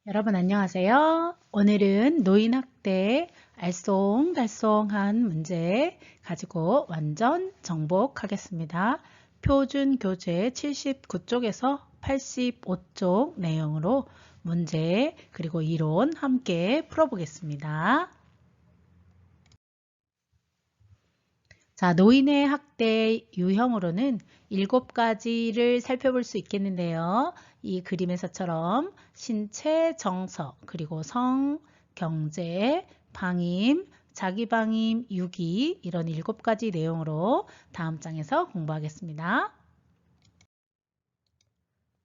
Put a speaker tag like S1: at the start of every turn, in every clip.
S1: 여러분 안녕하세요. 오늘은 노인학대 알쏭달쏭한 문제 가지고 완전 정복하겠습니다. 표준 교재 79쪽에서 85쪽 내용으로 문제 그리고 이론 함께 풀어보겠습니다. 자, 노인의 학대 유형으로는 7가지를 살펴볼 수 있겠는데요. 이 그림에서처럼 신체 정서, 그리고 성, 경제, 방임, 자기방임, 유기 이런 7가지 내용으로 다음 장에서 공부하겠습니다.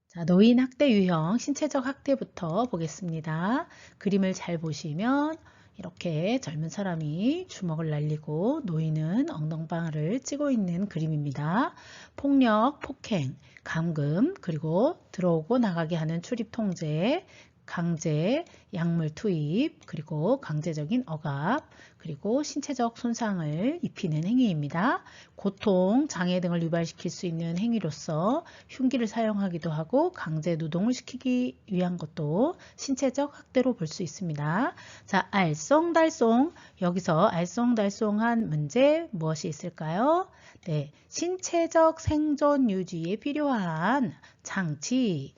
S1: 자, 노인 학대 유형 신체적 학대부터 보겠습니다. 그림을 잘 보시면 이렇게 젊은 사람이 주먹을 날리고 노인은 엉덩방아를 찌고 있는 그림입니다. 폭력, 폭행, 감금, 그리고 들어오고 나가게 하는 출입 통제, 강제, 약물 투입, 그리고 강제적인 억압, 그리고 신체적 손상을 입히는 행위입니다. 고통, 장애 등을 유발시킬 수 있는 행위로서 흉기를 사용하기도 하고 강제 노동을 시키기 위한 것도 신체적 학대로 볼 수 있습니다. 자, 알쏭달쏭. 여기서 알쏭달쏭한 문제 무엇이 있을까요? 네, 신체적 생존 유지에 필요한 장치,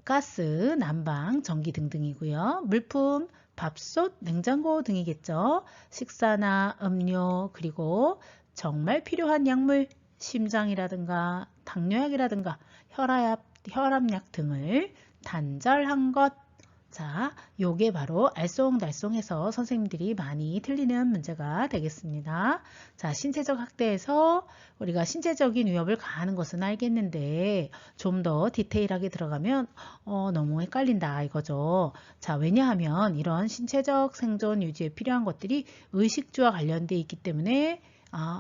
S1: 가스, 난방, 전기 등등이고요. 물품, 밥솥, 냉장고 등이겠죠. 식사나 음료, 그리고 정말 필요한 약물, 심장이라든가 당뇨약이라든가 혈압약 등을 단절한 것. 자, 요게 바로 알쏭달쏭해서 선생님들이 많이 틀리는 문제가 되겠습니다. 자, 신체적 학대에서 우리가 신체적인 위협을 가하는 것은 알겠는데 좀 더 디테일하게 들어가면 너무 헷갈린다 이거죠. 자, 왜냐하면 이런 신체적 생존 유지에 필요한 것들이 의식주와 관련되어 있기 때문에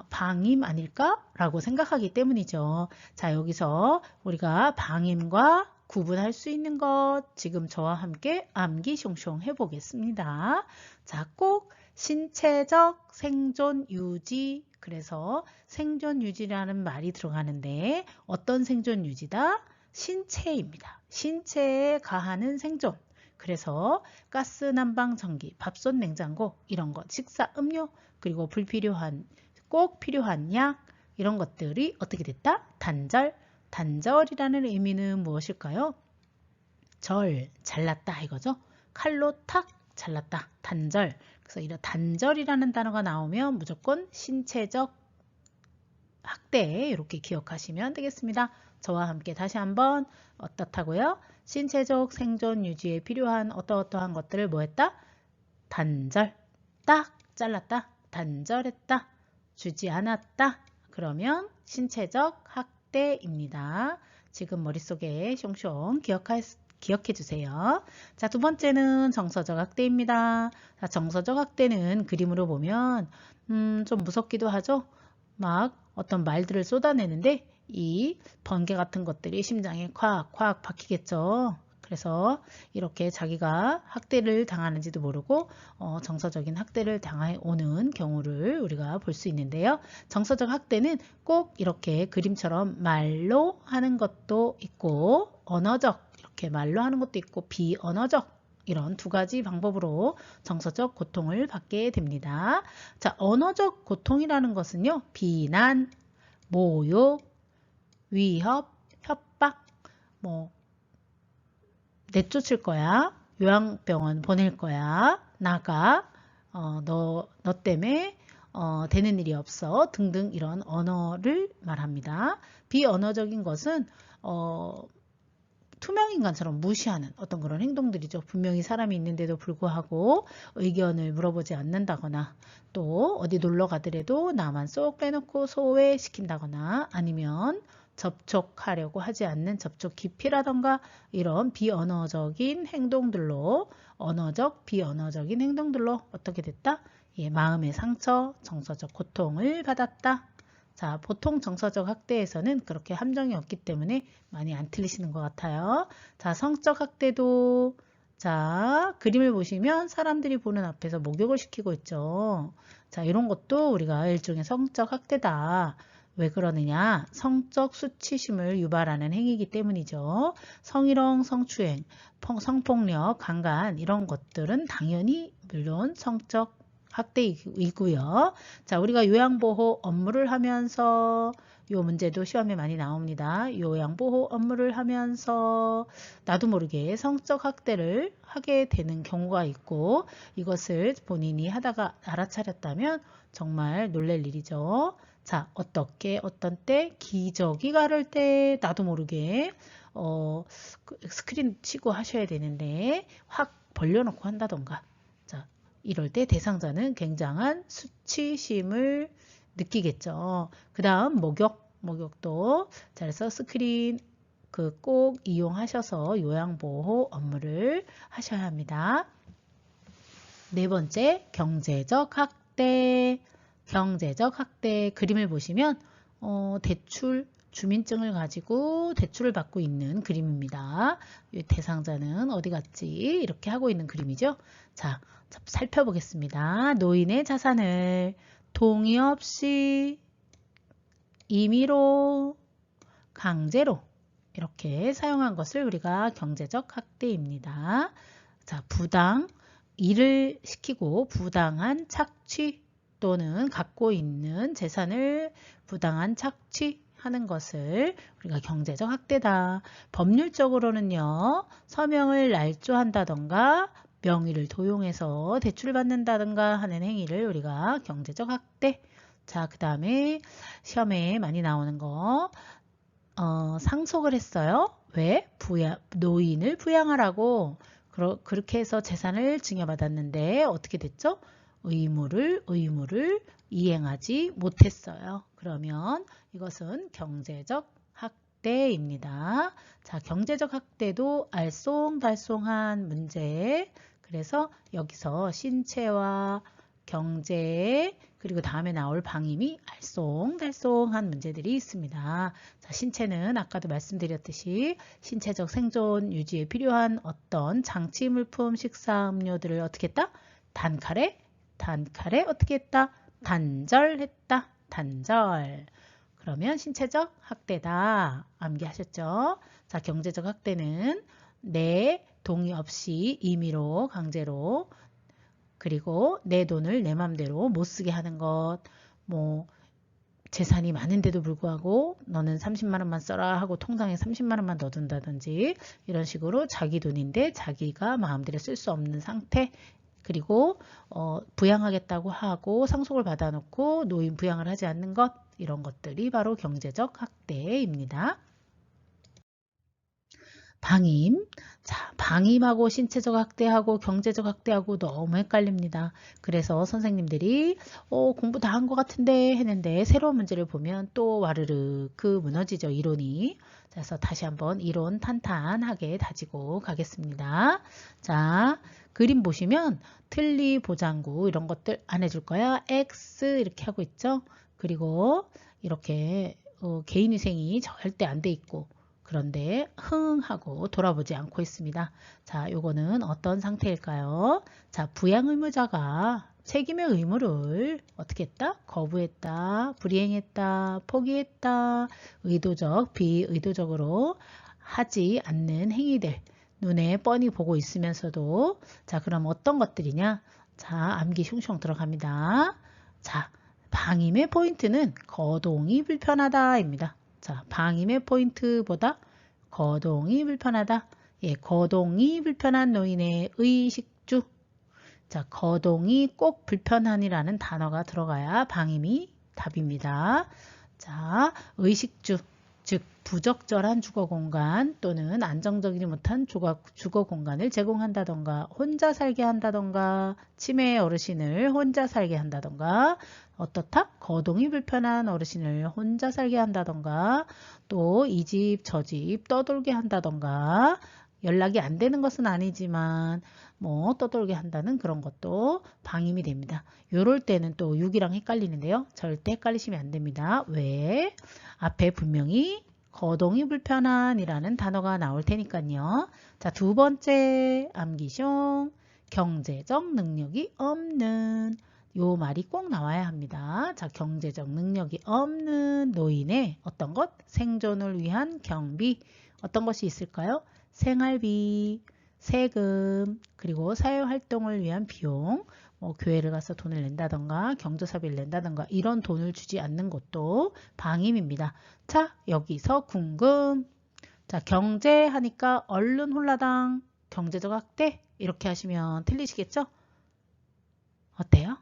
S1: 방임 아닐까라고 생각하기 때문이죠. 자, 여기서 우리가 방임과 구분할 수 있는 것 지금 저와 함께 암기 숑숑 해보겠습니다. 자, 꼭 신체적 생존 유지, 그래서 생존 유지라는 말이 들어가는데 어떤 생존 유지다? 신체입니다. 신체에 가하는 생존. 그래서 가스, 난방, 전기, 밥솥, 냉장고 이런 것, 식사, 음료, 그리고 불필요한, 꼭 필요한 약 이런 것들이 어떻게 됐다? 단절. 단절이라는 의미는 무엇일까요? 잘랐다 이거죠. 칼로 탁 잘랐다. 단절. 그래서 이런 단절이라는 단어가 나오면 무조건 신체적 학대 이렇게 기억하시면 되겠습니다. 저와 함께 다시 한번 어떻다고요? 신체적 생존 유지에 필요한 어떠어떠한 것들을 뭐 했다? 단절. 딱 잘랐다. 단절했다. 주지 않았다. 그러면 신체적 학대입니다. 지금 머릿속에 숑숑 기억해 주세요. 자, 두 번째는 정서적 학대입니다. 자, 정서적 학대는 그림으로 보면 좀 무섭기도 하죠. 막 어떤 말들을 쏟아내는데 이 번개 같은 것들이 심장에 콱콱 박히겠죠. 그래서 이렇게 자기가 학대를 당하는지도 모르고 정서적인 학대를 당해오는 경우를 우리가 볼 수 있는데요. 정서적 학대는 꼭 이렇게 그림처럼 말로 하는 것도 있고 언어적 이렇게 말로 하는 것도 있고 비언어적 이런 두 가지 방법으로 정서적 고통을 받게 됩니다. 자, 언어적 고통이라는 것은요. 비난, 모욕, 위협, 협박, 뭐 내쫓을 거야. 요양병원 보낼 거야. 나가. 너 때문에 되는 일이 없어. 등등 이런 언어를 말합니다. 비언어적인 것은 투명인간처럼 무시하는 어떤 그런 행동들이죠. 분명히 사람이 있는데도 불구하고 의견을 물어보지 않는다거나 또 어디 놀러 가더라도 나만 쏙 빼놓고 소외시킨다거나 아니면 접촉하려고 하지 않는 접촉 기피라던가 이런 비언어적인 행동들로 언어적, 비언어적인 행동들로 어떻게 됐다? 예, 마음의 상처, 정서적 고통을 받았다. 자, 보통 정서적 학대에서는 그렇게 함정이 없기 때문에 많이 안 틀리시는 것 같아요. 자, 성적 학대도 자, 그림을 보시면 사람들이 보는 앞에서 목욕을 시키고 있죠. 자, 이런 것도 우리가 일종의 성적 학대다. 왜 그러느냐? 성적 수치심을 유발하는 행위이기 때문이죠. 성희롱, 성추행, 성폭력, 강간 이런 것들은 당연히 물론 성적 학대이고요. 자, 우리가 요양보호 업무를 하면서 요 문제도 시험에 많이 나옵니다. 요양보호 업무를 하면서 나도 모르게 성적 학대를 하게 되는 경우가 있고 이것을 본인이 하다가 알아차렸다면 정말 놀랄 일이죠. 자, 어떻게 어떤 때 기저귀 가를 때 나도 모르게 스크린 치고 하셔야 되는데 확 벌려놓고 한다던가 자, 이럴 때 대상자는 굉장한 수치심을 느끼겠죠. 그 다음 목욕도 잘해서 스크린 꼭 이용하셔서 요양보호 업무를 하셔야 합니다. 네 번째, 경제적 학대. 경제적 학대 그림을 보시면 대출, 주민증을 가지고 대출을 받고 있는 그림입니다. 이 대상자는 어디 갔지? 이렇게 하고 있는 그림이죠. 자, 살펴보겠습니다. 노인의 자산을 동의 없이 임의로 강제로 이렇게 사용한 것을 우리가 경제적 학대입니다. 자, 일을 시키고 부당한 착취 또는 갖고 있는 재산을 부당한 착취하는 것을 우리가 경제적 학대다. 법률적으로는요. 서명을 날조한다던가 명의를 도용해서 대출을 받는다던가 하는 행위를 우리가 경제적 학대. 자, 그 다음에 시험에 많이 나오는 거 상속을 했어요. 왜? 노인을 부양하라고 그렇게 해서 재산을 증여받았는데 어떻게 됐죠? 의무를 이행하지 못했어요. 그러면 이것은 경제적 학대입니다. 자, 경제적 학대도 알쏭달쏭한 문제. 그래서 여기서 신체와 경제 그리고 다음에 나올 방임이 알쏭달쏭한 문제들이 있습니다. 자, 신체는 아까도 말씀드렸듯이 신체적 생존 유지에 필요한 어떤 장치 물품, 식사, 음료들을 어떻게 했다? 단칼에 어떻게 했다? 단절했다. 단절. 그러면 신체적 학대다. 암기하셨죠? 자, 경제적 학대는 내 동의 없이 임의로 강제로 그리고 내 돈을 내 맘대로 못 쓰게 하는 것, 재산이 많은데도 불구하고 너는 30만 원만 써라 하고 통장에 30만 원만 넣어둔다든지 이런 식으로 자기 돈인데 자기가 마음대로 쓸 수 없는 상태 그리고 부양하겠다고 하고 상속을 받아놓고 노인 부양을 하지 않는 것 이런 것들이 바로 경제적 학대입니다. 방임. 자, 방임하고 신체적 학대하고 경제적 학대하고 너무 헷갈립니다. 그래서 선생님들이 공부 다 한 것 같은데 했는데 새로운 문제를 보면 또 와르르 무너지죠. 이론이. 그래서 다시 한번 이론 탄탄하게 다지고 가겠습니다. 자, 그림 보시면 틀니, 보장구 이런 것들 안 해줄 거야. X 이렇게 하고 있죠. 그리고 이렇게 개인위생이 절대 안 돼 있고 그런데 흥 하고 돌아보지 않고 있습니다. 자, 요거는 어떤 상태일까요? 자, 부양 의무자가 책임의 의무를 어떻게 했다? 거부했다, 불이행했다, 포기했다, 의도적, 비의도적으로 하지 않는 행위들 눈에 뻔히 보고 있으면서도 자, 그럼 어떤 것들이냐? 자, 암기 슝슝 들어갑니다. 자, 방임의 포인트는 거동이 불편하다입니다. 자, 방임의 포인트보다 거동이 불편하다. 예, 거동이 불편한 노인의 의식주. 자, 거동이 꼭 불편한이라는 단어가 들어가야 방임이 답입니다. 자, 의식주, 즉 부적절한 주거 공간 또는 안정적이지 못한 주거 공간을 제공한다던가 혼자 살게 한다던가 치매 어르신을 혼자 살게 한다던가 어떻다? 거동이 불편한 어르신을 혼자 살게 한다던가 또 이 집 저 집 떠돌게 한다던가 연락이 안 되는 것은 아니지만 떠돌게 한다는 그런 것도 방임이 됩니다. 요럴 때는 또 6이랑 헷갈리는데요. 절대 헷갈리시면 안 됩니다. 왜? 앞에 분명히 거동이 불편한 이라는 단어가 나올 테니까요. 자, 두 번째 암기숑 경제적 능력이 없는 요 말이 꼭 나와야 합니다. 자, 경제적 능력이 없는 노인의 어떤 것? 생존을 위한 경비. 어떤 것이 있을까요? 생활비, 세금, 그리고 사회활동을 위한 비용, 뭐 교회를 가서 돈을 낸다던가 경조사비를 낸다던가 이런 돈을 주지 않는 것도 방임입니다. 자, 여기서 궁금. 자, 경제 하니까 얼른 홀라당 경제적 학대 이렇게 하시면 틀리시겠죠? 어때요?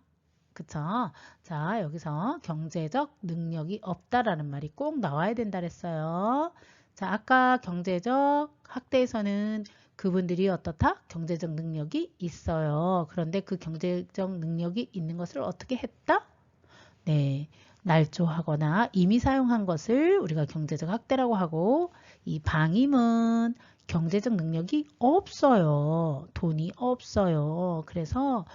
S1: 그쵸? 자, 여기서 경제적 능력이 없다라는 말이 꼭 나와야 된다 그랬어요. 자, 아까 경제적 학대에서는 그분들이 어떻다? 경제적 능력이 있어요. 그런데 그 경제적 능력이 있는 것을 어떻게 했다? 네, 날조하거나 이미 사용한 것을 우리가 경제적 학대라고 하고, 이 방임은 경제적 능력이 없어요. 돈이 없어요. 그래서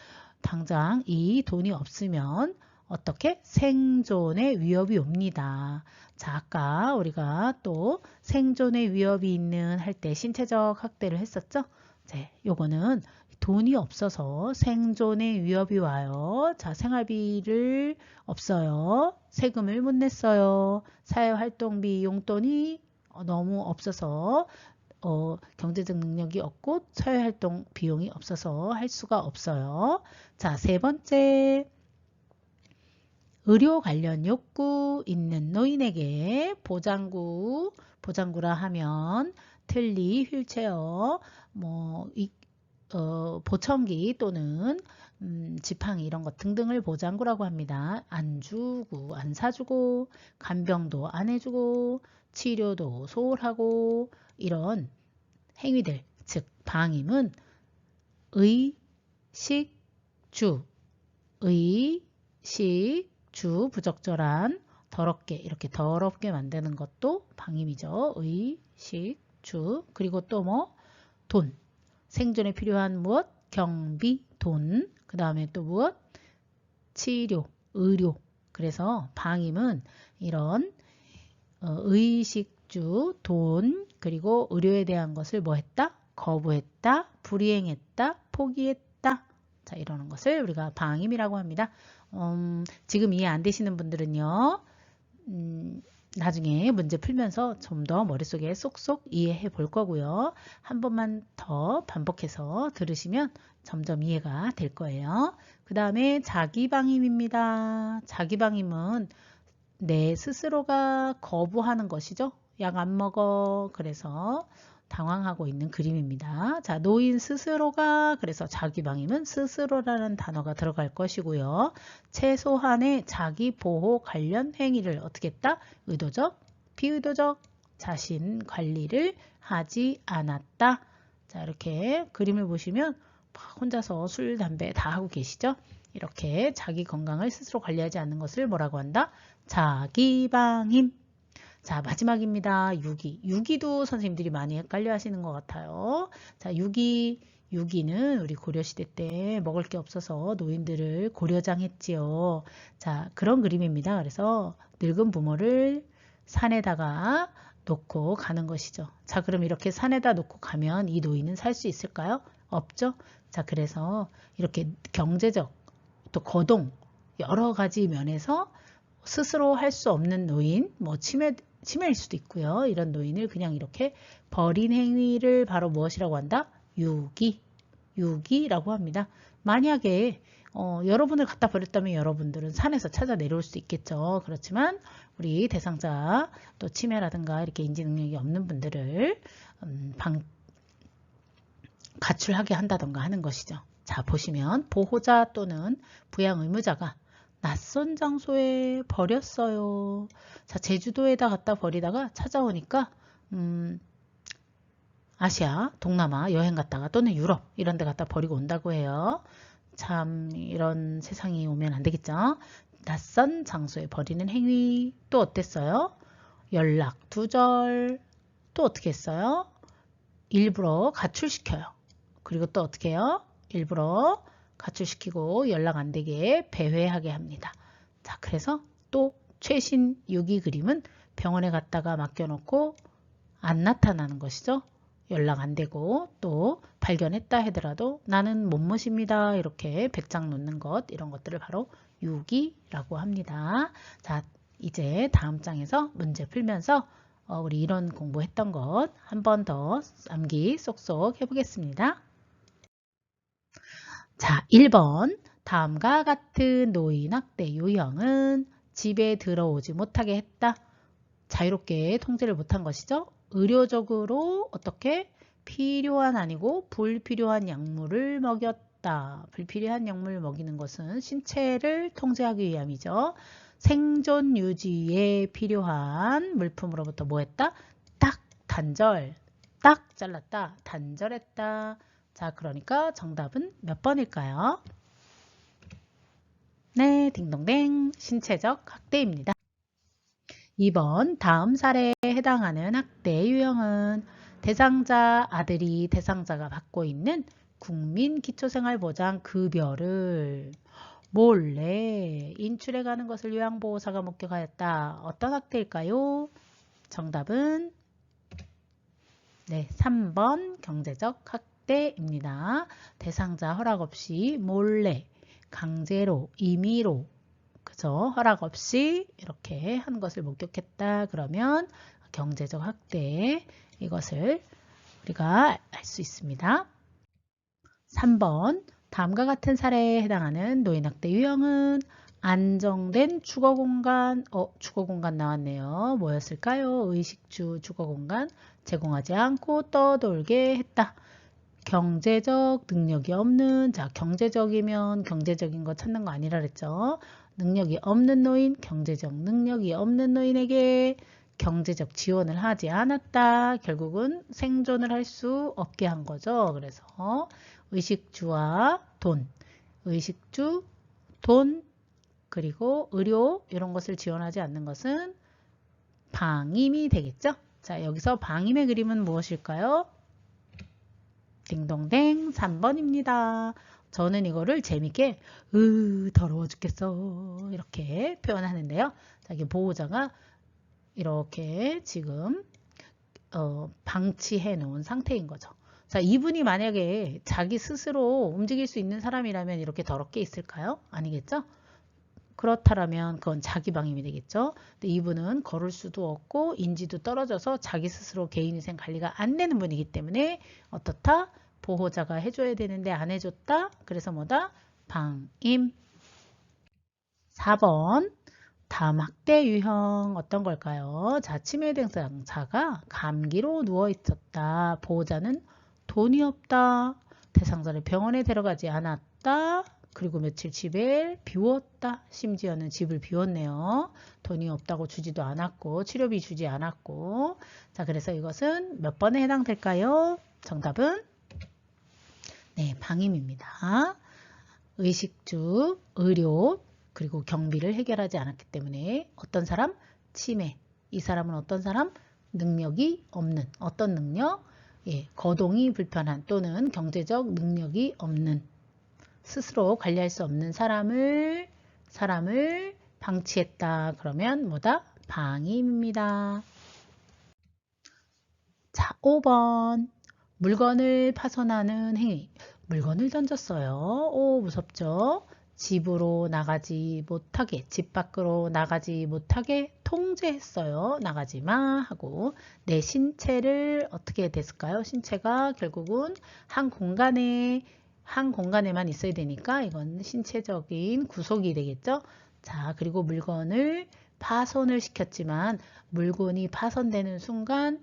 S1: 당장 이 돈이 없으면 어떻게? 생존의 위협이 옵니다. 자, 아까 우리가 또 생존의 위협이 있는 할 때 신체적 학대를 했었죠? 네, 요거는 돈이 없어서 생존의 위협이 와요. 자, 생활비를 없어요. 세금을 못 냈어요. 사회활동비 용돈이 너무 없어서 경제적 능력이 없고 사회활동 비용이 없어서 할 수가 없어요. 자, 세 번째, 의료 관련 욕구 있는 노인에게 보장구라 하면 틀니, 휠체어, 뭐 보청기 또는 지팡이 이런 것 등등을 보장구라고 합니다. 안 주고 안 사주고 간병도 안 해주고 치료도 소홀하고 이런 행위들, 즉 방임은 의식주, 부적절한 더럽게 이렇게 더럽게 만드는 것도 방임이죠. 의식주. 그리고 또 뭐 돈, 생존에 필요한 무엇? 경비, 돈. 그 다음에 또 무엇? 치료, 의료. 그래서 방임은 이런 의식주, 돈, 그리고 의료에 대한 것을 뭐 했다? 거부했다, 불이행했다, 포기했다. 자, 이러는 것을 우리가 방임이라고 합니다. 지금 이해 안 되시는 분들은요, 나중에 문제 풀면서 좀 더 머릿속에 쏙쏙 이해해 볼 거고요. 한 번만 더 반복해서 들으시면 점점 이해가 될 거예요. 그 다음에 자기방임입니다. 자기방임은 내 스스로가 거부하는 것이죠. 약 안 먹어. 그래서 당황하고 있는 그림입니다. 자, 노인 스스로가 그래서 자기방임은 스스로라는 단어가 들어갈 것이고요. 최소한의 자기 보호 관련 행위를 어떻게 했다? 의도적, 비의도적 자신 관리를 하지 않았다. 자, 이렇게 그림을 보시면 혼자서 술, 담배 다 하고 계시죠? 이렇게 자기 건강을 스스로 관리하지 않는 것을 뭐라고 한다? 자기방임. 자, 마지막입니다. 유기. 유기도 선생님들이 많이 헷갈려 하시는 것 같아요. 자, 유기는 우리 고려시대 때 먹을 게 없어서 노인들을 고려장 했지요. 자, 그런 그림입니다. 그래서 늙은 부모를 산에다가 놓고 가는 것이죠. 자, 그럼 이렇게 산에다 놓고 가면 이 노인은 살 수 있을까요? 없죠? 자, 그래서 이렇게 경제적 또 거동 여러 가지 면에서 스스로 할 수 없는 노인, 뭐 치매일 수도 있고요. 이런 노인을 그냥 이렇게 버린 행위를 바로 무엇이라고 한다? 유기라고 합니다. 만약에 여러분을 갖다 버렸다면 여러분들은 산에서 찾아 내려올 수 있겠죠. 그렇지만 우리 대상자 또 치매라든가 이렇게 인지 능력이 없는 분들을 가출하게 한다던가 하는 것이죠. 자, 보시면 보호자 또는 부양 의무자가 낯선 장소에 버렸어요. 자, 제주도에다 갖다 버리다가 찾아오니까 아시아, 동남아 여행 갔다가 또는 유럽 이런 데 갖다 버리고 온다고 해요. 참 이런 세상이 오면 안 되겠죠. 낯선 장소에 버리는 행위 또 어땠어요? 연락 두절 또 어떻게 했어요? 일부러 가출시켜요. 그리고 또 어떻게 해요? 일부러 가출시키고 연락 안 되게 배회하게 합니다. 자, 그래서 또 최신 유기 그림은 병원에 갔다가 맡겨놓고 안 나타나는 것이죠. 연락 안 되고 또 발견했다 하더라도 나는 못못입니다. 이렇게 배짱 놓는 것 이런 것들을 바로 유기라고 합니다. 자, 이제 다음 장에서 문제 풀면서 우리 이론 공부했던 것 한 번 더 암기 쏙쏙 해보겠습니다. 자, 1번 다음과 같은 노인 학대 유형은 집에 들어오지 못하게 했다. 자유롭게 통제를 못한 것이죠. 의료적으로 어떻게 필요한 아니고 불필요한 약물을 먹였다. 불필요한 약물을 먹이는 것은 신체를 통제하기 위함이죠. 생존 유지에 필요한 물품으로부터 뭐 했다? 딱 단절, 딱 잘랐다, 단절했다. 자, 그러니까 정답은 몇 번일까요? 네, 딩동댕. 신체적 학대입니다. 2번 다음 사례에 해당하는 학대 유형은 대상자 아들이 대상자가 받고 있는 국민기초생활보장급여를 몰래 인출해 가는 것을 요양보호사가 목격하였다. 어떤 학대일까요? 정답은 네, 3번 경제적 학대입니다. 대상자 허락 없이 몰래, 강제로, 임의로 그죠? 허락 없이 이렇게 하는 것을 목격했다. 그러면 경제적 학대 이것을 우리가 알 수 있습니다. 3번 다음과 같은 사례에 해당하는 노인학대 유형은 안정된 주거공간, 주거공간 나왔네요. 뭐였을까요? 의식주 주거공간 제공하지 않고 떠돌게 했다. 경제적 능력이 없는, 자, 경제적이면 경제적인 거 찾는 거 아니라 그랬죠. 능력이 없는 노인, 경제적 능력이 없는 노인에게 경제적 지원을 하지 않았다. 결국은 생존을 할 수 없게 한 거죠. 그래서 의식주와 돈, 의식주, 돈, 그리고 의료 이런 것을 지원하지 않는 것은 방임이 되겠죠. 자, 여기서 방임의 그림은 무엇일까요? 딩동댕 3번입니다. 저는 이거를 재밌게 더러워 죽겠어 이렇게 표현하는데요. 자기 보호자가 이렇게 지금 방치해 놓은 상태인 거죠. 자, 이분이 만약에 자기 스스로 움직일 수 있는 사람이라면 이렇게 더럽게 있을까요? 아니겠죠? 그렇다면 그건 자기 방임이 되겠죠. 근데 이분은 걸을 수도 없고 인지도 떨어져서 자기 스스로 개인위생 관리가 안 되는 분이기 때문에 어떻다? 보호자가 해줘야 되는데 안 해줬다? 그래서 뭐다? 방임. 4번 다음 학대 유형 어떤 걸까요? 자, 치매 대상자가 감기로 누워 있었다. 보호자는 돈이 없다. 대상자를 병원에 데려가지 않았다. 그리고 며칠 집에 비웠다. 심지어는 집을 비웠네요. 돈이 없다고 주지도 않았고 치료비 주지 않았고. 자, 그래서 이것은 몇 번에 해당될까요? 정답은 네, 방임입니다. 의식주, 의료, 그리고 경비를 해결하지 않았기 때문에 어떤 사람? 치매. 이 사람은 어떤 사람? 능력이 없는. 어떤 능력? 예, 거동이 불편한 또는 경제적 능력이 없는. 스스로 관리할 수 없는 사람을 방치했다. 그러면 뭐다? 방임입니다. 자, 5번. 물건을 파손하는 행위. 물건을 던졌어요. 오, 무섭죠? 집으로 나가지 못하게, 집 밖으로 나가지 못하게 통제했어요. 나가지 마 하고 내 신체를 어떻게 됐을까요? 신체가 결국은 한 공간에만 있어야 되니까 이건 신체적인 구속이 되겠죠. 자, 그리고 물건을 파손을 시켰지만 물건이 파손되는 순간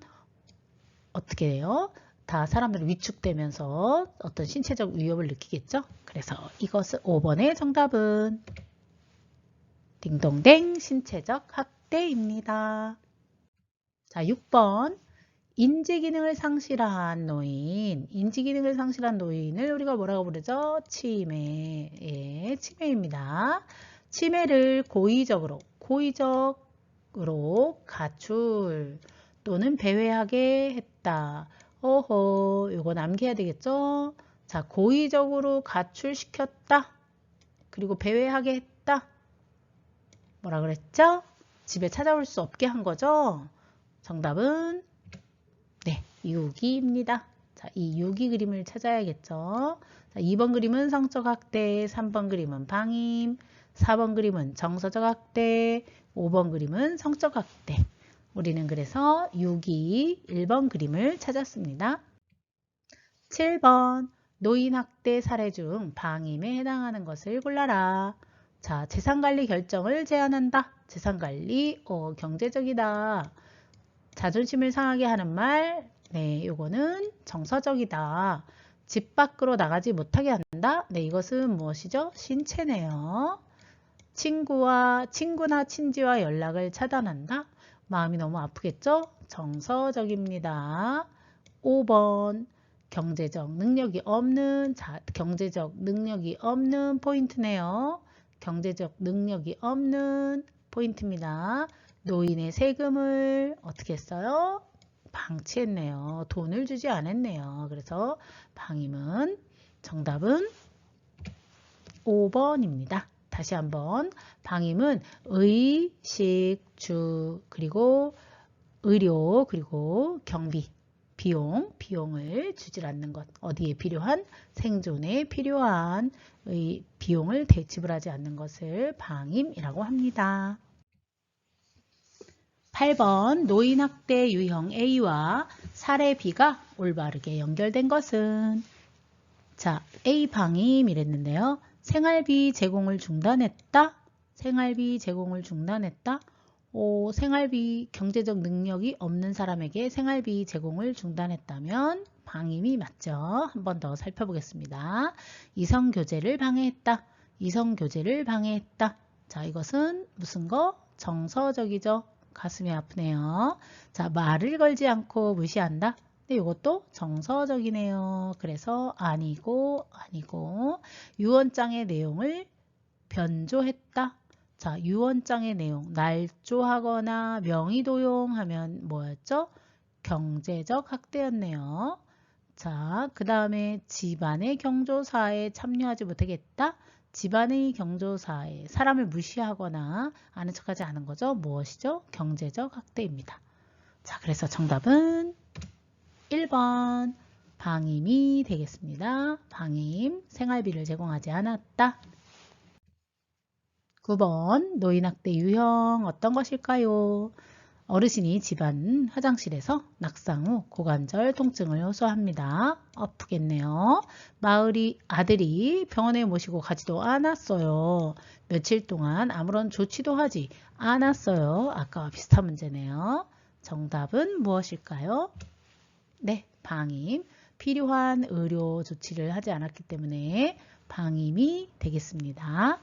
S1: 어떻게 돼요? 다 사람들이 위축되면서 어떤 신체적 위협을 느끼겠죠? 그래서 이것은 5번의 정답은 딩동댕 신체적 학대입니다. 자, 6번 인지기능을 상실한 노인. 인지기능을 상실한 노인을 우리가 뭐라고 부르죠? 치매. 예, 치매입니다. 치매를 고의적으로 가출 또는 배회하게 했다. 요거 남겨야 되겠죠? 자, 고의적으로 가출시켰다. 그리고 배회하게 했다. 뭐라 그랬죠? 집에 찾아올 수 없게 한 거죠? 정답은 네, 유기입니다. 자, 이 유기 그림을 찾아야겠죠. 자, 2번 그림은 성적 학대, 3번 그림은 방임, 4번 그림은 정서적 학대, 5번 그림은 성적 학대. 우리는 그래서 유기 1번 그림을 찾았습니다. 7번 노인학대 사례 중 방임에 해당하는 것을 골라라. 자, 재산관리 결정을 제한한다. 재산관리, 경제적이다. 자존심을 상하게 하는 말, 네, 요거는 정서적이다. 집 밖으로 나가지 못하게 한다. 네, 이것은 무엇이죠? 신체네요. 친구나 친지와 연락을 차단한다. 마음이 너무 아프겠죠? 정서적입니다. 5번 경제적 능력이 없는 포인트네요. 경제적 능력이 없는 포인트입니다. 노인의 세금을 어떻게 했어요? 방치했네요. 돈을 주지 않았네요. 그래서 방임은 정답은 5번입니다. 다시 한번 방임은 의, 식, 주, 그리고 의료, 그리고 경비, 비용을 주질 않는 것. 어디에 필요한? 생존에 필요한 비용을 지불하지 않는 것을 방임이라고 합니다. 8번 노인학대 유형 A와 사례 B가 올바르게 연결된 것은? 자, A 방임 이랬는데요. 생활비 제공을 중단했다. 생활비 제공을 중단했다. 생활비 경제적 능력이 없는 사람에게 생활비 제공을 중단했다면 방임이 맞죠. 한 번 더 살펴보겠습니다. 이성교제를 방해했다. 이성교제를 방해했다. 자, 이것은 무슨 거? 정서적이죠. 가슴이 아프네요. 자, 말을 걸지 않고 무시한다. 근데 이것도 정서적이네요. 그래서 아니고 유언장의 내용을 변조했다. 자, 유언장의 내용 날조하거나 명의도용하면 뭐였죠? 경제적 학대였네요. 자, 그 다음에 집안의 경조사에 참여하지 못하겠다. 집안의 경조사에 사람을 무시하거나 아는 척하지 않은 거죠. 무엇이죠? 경제적 학대입니다. 자, 그래서 정답은 1번 방임이 되겠습니다. 방임, 생활비를 제공하지 않았다. 9번 노인학대 유형 어떤 것일까요? 어르신이 집안 화장실에서 낙상 후 고관절 통증을 호소합니다. 아프겠네요. 아들이 병원에 모시고 가지도 않았어요. 며칠 동안 아무런 조치도 하지 않았어요. 아까와 비슷한 문제네요. 정답은 무엇일까요? 네, 방임. 필요한 의료 조치를 하지 않았기 때문에 방임이 되겠습니다.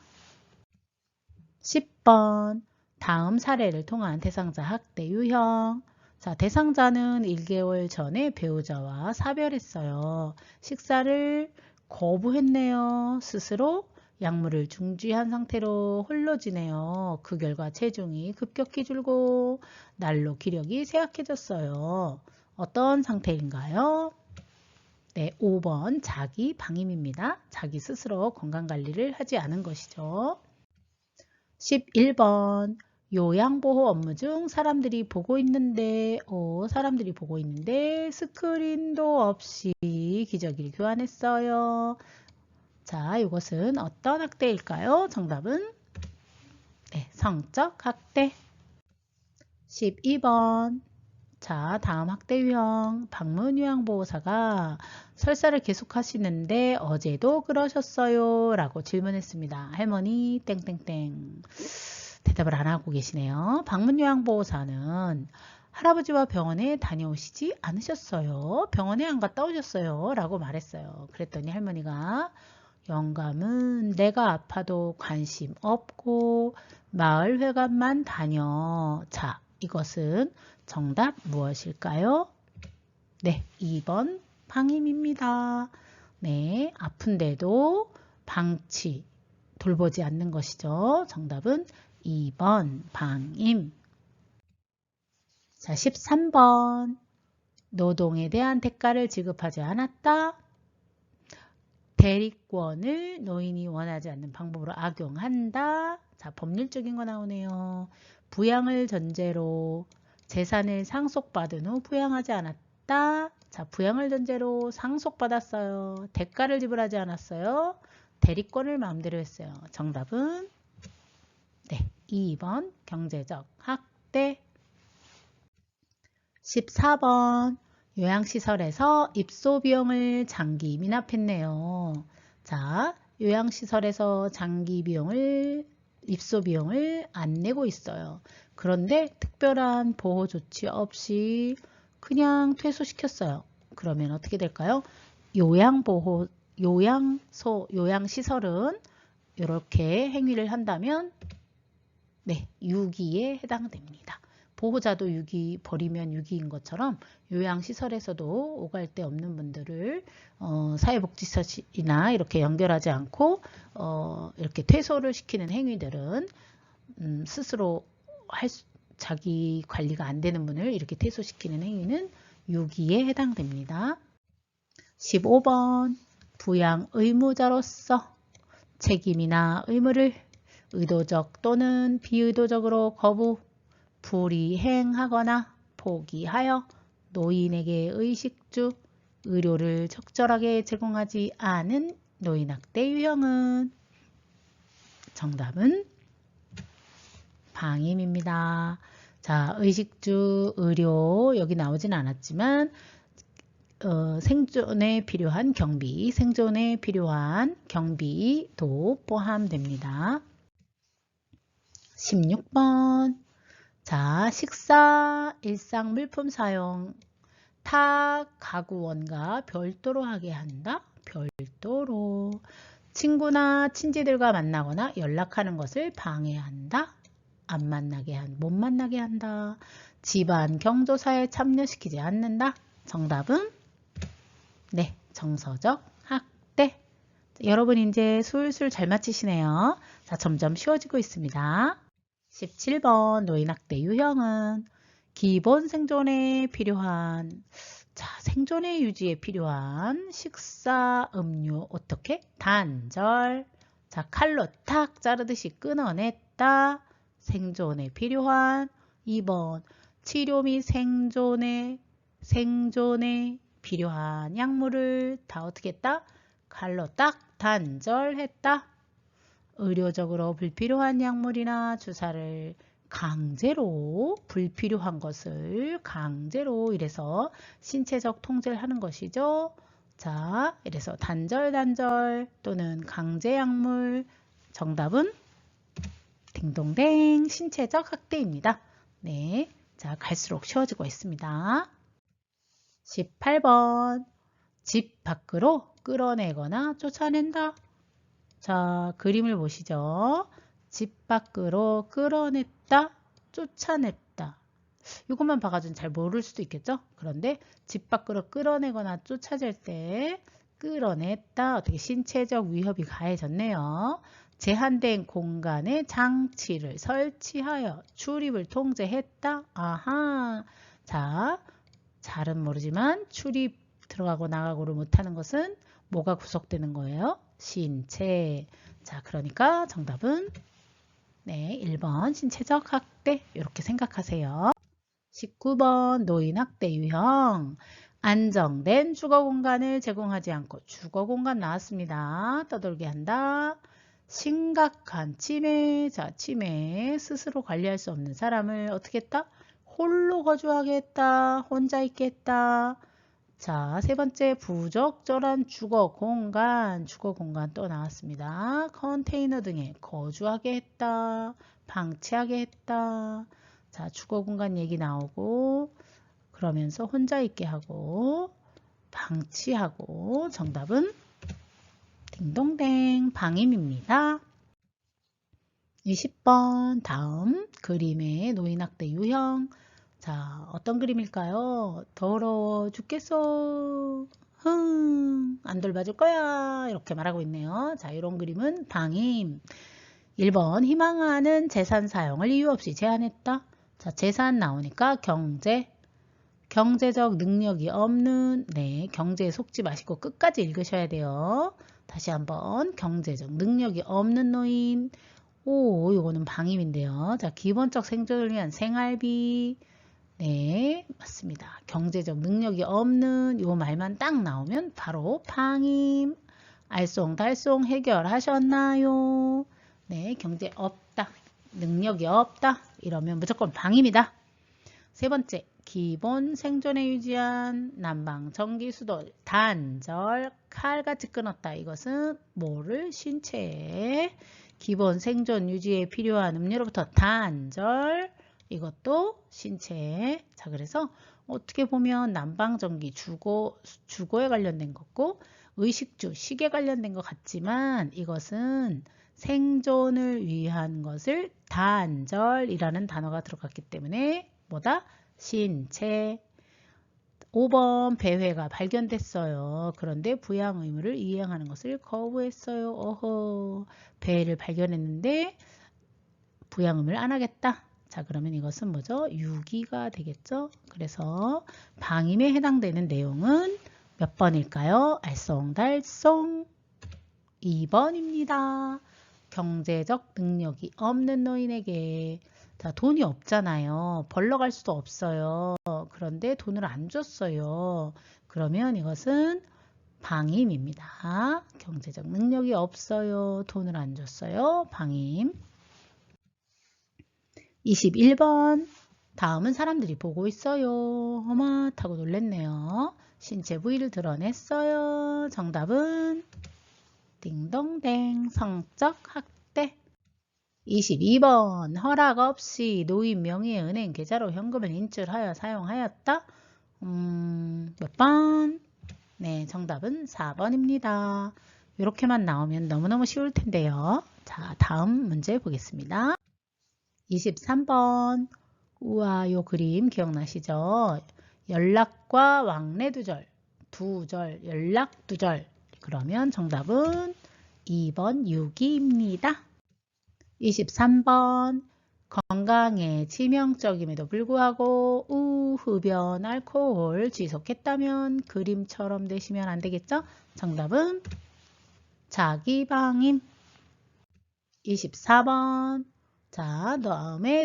S1: 10번 다음 사례를 통한 대상자 학대 유형. 자, 대상자는 1개월 전에 배우자와 사별했어요. 식사를 거부했네요. 스스로 약물을 중지한 상태로 홀로 지내요. 그 결과 체중이 급격히 줄고 날로 기력이 쇠약해졌어요. 어떤 상태인가요? 네, 5번 자기 방임입니다. 자기 스스로 건강관리를 하지 않은 것이죠. 11번 요양보호 업무 중 사람들이 보고 있는데 스크린도 없이 기저귀를 교환했어요. 자, 이것은 어떤 학대일까요? 정답은 네, 성적 학대. 12번 자, 다음 학대 유형 방문 요양보호사가 설사를 계속 하시는데 어제도 그러셨어요 라고 질문했습니다. 할머니 땡땡땡 대답을 안 하고 계시네요. 방문 요양보호사는 할아버지와 병원에 다녀오시지 않으셨어요. 병원에 안 갔다 오셨어요 라고 말했어요. 그랬더니 할머니가 영감은 내가 아파도 관심 없고 마을 회관만 다녀. 자, 이것은 정답 무엇일까요? 네, 2번 방임입니다. 네, 아픈데도 방치, 돌보지 않는 것이죠. 정답은 2번 방임. 자, 13번 노동에 대한 대가를 지급하지 않았다. 대리권을 노인이 원하지 않는 방법으로 악용한다. 자, 법률적인 거 나오네요. 부양을 전제로 재산을 상속받은 후 부양하지 않았다. 했다. 자, 부양을 전제로 상속받았어요. 대가를 지불하지 않았어요. 대리권을 마음대로 했어요. 정답은 네, 2번 경제적 학대. 14번 요양시설에서 입소 비용을 장기 미납했네요. 자, 요양시설에서 장기 비용을 입소 비용을 안 내고 있어요. 그런데 특별한 보호 조치 없이 그냥 퇴소시켰어요. 그러면 어떻게 될까요? 요양시설은 이렇게 행위를 한다면 네, 유기에 해당됩니다. 보호자도 유기, 버리면 유기인 것처럼 요양시설에서도 오갈 데 없는 분들을 사회복지사이나 이렇게 연결하지 않고 이렇게 퇴소를 시키는 행위들은 스스로 자기 관리가 안 되는 분을 이렇게 퇴소시키는 행위는 유기에 해당됩니다. 15번 부양 의무자로서 책임이나 의무를 의도적 또는 비의도적으로 거부, 불이행하거나 포기하여 노인에게 의식주, 의료를 적절하게 제공하지 않은 노인학대 유형은 정답은 방임입니다. 자, 의식주, 의료 여기 나오진 않았지만 생존에 필요한 경비, 생존에 필요한 경비도 포함됩니다. 16번 자, 식사, 일상 물품 사용, 타 가구원과 별도로 하게 한다. 별도로. 친구나 친지들과 만나거나 연락하는 것을 방해한다. 안 만나게 못 만나게 한다. 집안 경조사에 참여시키지 않는다. 정답은 네, 정서적 학대. 여러분 이제 술술 잘 맞히시네요. 자, 점점 쉬워지고 있습니다. 17번 노인학대 유형은 기본 생존에 필요한 생존의 유지에 필요한 식사, 음료 어떻게? 단절. 자, 칼로 탁 자르듯이 끊어냈다. 생존에 필요한 2번 치료 및 생존에 필요한 약물을 다 어떻게 했다? 칼로 딱 단절했다. 의료적으로 불필요한 약물이나 주사를 강제로 불필요한 것을 강제로 이래서 신체적 통제를 하는 것이죠. 자, 이래서 단절 또는 강제 약물 정답은 딩동댕 신체적 학대입니다. 네, 자 갈수록 쉬워지고 있습니다. 18번 집 밖으로 끌어내거나 쫓아낸다. 자, 그림을 보시죠. 집 밖으로 끌어냈다, 쫓아냈다. 이것만 봐가지고 잘 모를 수도 있겠죠? 그런데 집 밖으로 끌어내거나 쫓아질 때 끌어냈다. 어떻게 신체적 위협이 가해졌네요. 제한된 공간에 장치를 설치하여 출입을 통제했다. 아하. 자, 잘은 모르지만 출입 들어가고 나가고를 못하는 것은 뭐가 구속되는 거예요? 신체. 자, 그러니까 정답은 네, 1번 신체적 학대 이렇게 생각하세요. 19번 노인학대 유형 안정된 주거 공간을 제공하지 않고 주거 공간 나왔습니다. 떠돌게 한다. 심각한 치매. 자, 치매 스스로 관리할 수 없는 사람을 어떻게 했다? 홀로 거주하게 했다. 혼자 있게 했다. 자, 세 번째 부적절한 주거 공간 또 나왔습니다. 컨테이너 등에 거주하게 했다. 방치하게 했다. 자, 주거 공간 얘기 나오고 그러면서 혼자 있게 하고 방치하고 정답은 딩동댕 방임입니다. 20번 다음 그림의 노인학대 유형. 자, 어떤 그림일까요? 더러워 죽겠어. 안 돌봐줄 거야. 이렇게 말하고 있네요. 자, 이런 그림은 방임. 1번 희망하는 재산 사용을 이유 없이 제한했다. 자, 재산 나오니까 경제적 능력이 없는, 네, 경제에 속지 마시고 끝까지 읽으셔야 돼요. 다시 한번 경제적 능력이 없는 노인. 오, 이거는 방임인데요. 자, 기본적 생존을 위한 생활비. 네, 맞습니다. 경제적 능력이 없는 요 말만 딱 나오면 바로 방임. 알쏭달쏭 해결하셨나요? 네, 경제 없다. 능력이 없다. 이러면 무조건 방임이다. 세 번째, 기본 생존에 유지한 난방, 전기, 수도, 단절, 칼같이 끊었다. 이것은 뭐를? 신체에 기본 생존 유지에 필요한 음료로부터 단절, 이것도 신체에. 자, 그래서 어떻게 보면 난방, 전기, 주거에 관련된 거고 의식주, 식에 관련된 것 같지만 이것은 생존을 위한 것을 단절이라는 단어가 들어갔기 때문에 뭐다? 신체. 5번 배회가 발견됐어요. 그런데 부양 의무를 이행하는 것을 거부했어요. 어허, 배회를 발견했는데 부양 의무를 안 하겠다. 자, 그러면 이것은 뭐죠? 유기가 되겠죠? 그래서 방임에 해당되는 내용은 몇 번일까요? 알쏭달쏭 2번입니다. 경제적 능력이 없는 노인에게. 자, 돈이 없잖아요. 벌러 갈 수도 없어요. 그런데 돈을 안 줬어요. 그러면 이것은 방임입니다. 경제적 능력이 없어요. 돈을 안 줬어요. 방임. 21번. 다음은 사람들이 보고 있어요. 어마 타고 놀랬네요. 신체 부위를 드러냈어요. 정답은 딩동댕. 성적 학대. 22번. 허락 없이 노인 명의의 은행 계좌로 현금을 인출하여 사용하였다. 몇 번? 네, 정답은 4번입니다. 이렇게만 나오면 너무너무 쉬울 텐데요. 자, 다음 문제 보겠습니다. 23번. 우와, 요 그림 기억나시죠? 연락과 왕래 두절, 연락 두절. 그러면 정답은 2번 유기입니다. 23번. 건강에 치명적임에도 불구하고 흡연, 알코올 지속했다면 그림처럼 되시면 안 되겠죠? 정답은 자기방임. 24번. 자,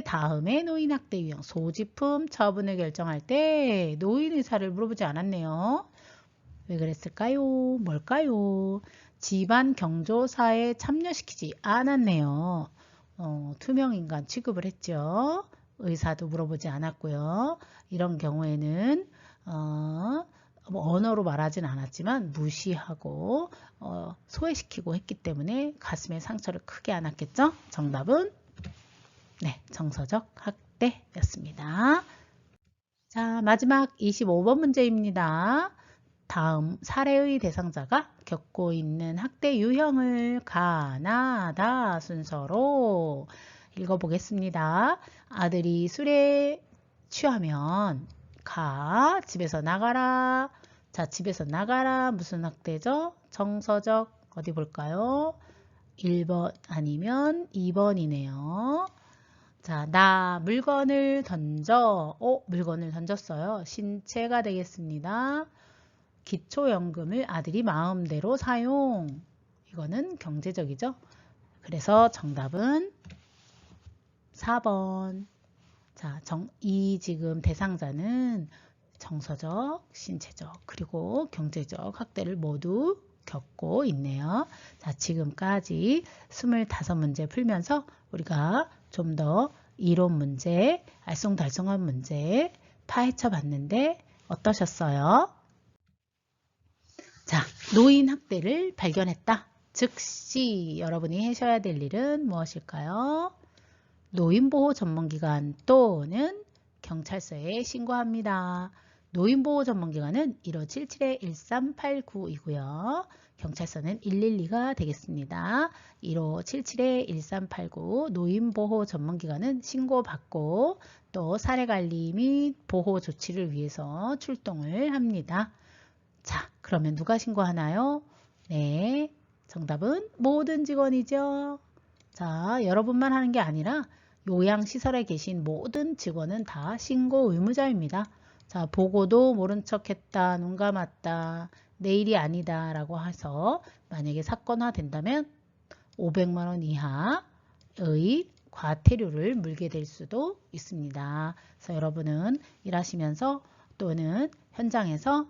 S1: 다음에 노인학대 유형 소지품 처분을 결정할 때 노인 의사를 물어보지 않았네요. 왜 그랬을까요? 뭘까요? 집안 경조사에 참여시키지 않았네요. 투명인간 취급을 했죠. 의사도 물어보지 않았고요. 이런 경우에는 언어로 말하진 않았지만 무시하고 소외시키고 했기 때문에 가슴에 상처를 크게 안았겠죠. 정답은 네, 정서적 학대였습니다. 자, 마지막 25번 문제입니다. 다음 사례의 대상자가 겪고 있는 학대 유형을 가나다 순서로 읽어보겠습니다. 아들이 술에 취하면 집에서 나가라. 자, 집에서 나가라. 무슨 학대죠? 정서적. 어디 볼까요? 1번 아니면 2번이네요. 자, 나 물건을 던져. 물건을 던졌어요. 신체가 되겠습니다. 기초연금을 아들이 마음대로 사용. 이거는 경제적이죠. 그래서 정답은 4번. 자, 이 지금 대상자는 정서적, 신체적, 그리고 경제적 학대를 모두 겪고 있네요. 자, 지금까지 25문제 풀면서 우리가 좀 더 이론 문제, 알쏭달쏭한 문제 파헤쳐 봤는데 어떠셨어요? 자, 노인 학대를 발견했다. 즉시 여러분이 하셔야 될 일은 무엇일까요? 노인보호 전문기관 또는 경찰서에 신고합니다. 노인보호 전문기관은 1577-1389이고요. 경찰서는 112가 되겠습니다. 1577-1389 노인보호 전문기관은 신고받고 또 사례관리 및 보호 조치를 위해서 출동을 합니다. 자, 그러면 누가 신고하나요? 네, 정답은 모든 직원이죠. 자, 여러분만 하는 게 아니라 요양시설에 계신 모든 직원은 다 신고 의무자입니다. 자, 보고도 모른 척 했다, 눈 감았다, 내일이 아니다 라고 해서 만약에 사건화 된다면 500만 원 이하의 과태료를 물게 될 수도 있습니다. 그래서 여러분은 일하시면서 또는 현장에서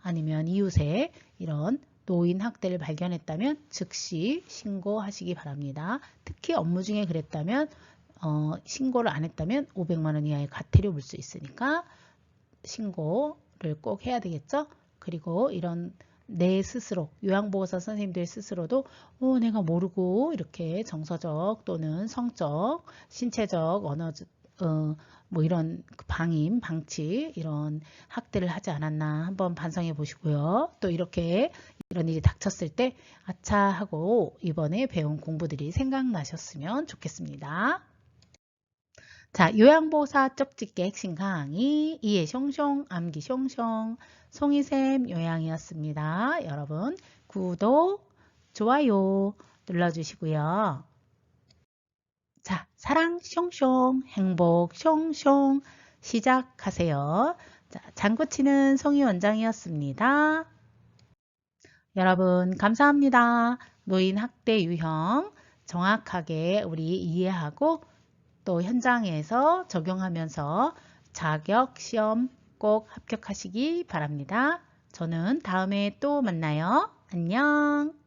S1: 아니면 이웃에 이런 노인 학대를 발견했다면 즉시 신고하시기 바랍니다. 특히 업무 중에 그랬다면 신고를 안 했다면 500만 원 이하의 과태료 물 수 있으니까 신고를 꼭 해야 되겠죠. 그리고 이런 내 스스로 요양보호사 선생님들 스스로도 내가 모르고 이렇게 정서적 또는 성적, 신체적, 언어적 뭐 이런 방임, 방치 이런 학대를 하지 않았나 한번 반성해 보시고요. 또 이렇게 이런 일이 닥쳤을 때 아차 하고 이번에 배운 공부들이 생각나셨으면 좋겠습니다. 자, 요양보호사 쪽집게 핵심 강의 이해 숑숑 암기 숑숑 송이샘 요양이었습니다. 여러분 구독, 좋아요 눌러주시고요. 자, 사랑 숑숑 행복 숑숑 시작하세요. 자, 장구치는 송이 원장이었습니다. 여러분 감사합니다. 노인 학대 유형 정확하게 우리 이해하고 또 현장에서 적용하면서 자격 시험 꼭 합격하시기 바랍니다. 저는 다음에 또 만나요. 안녕.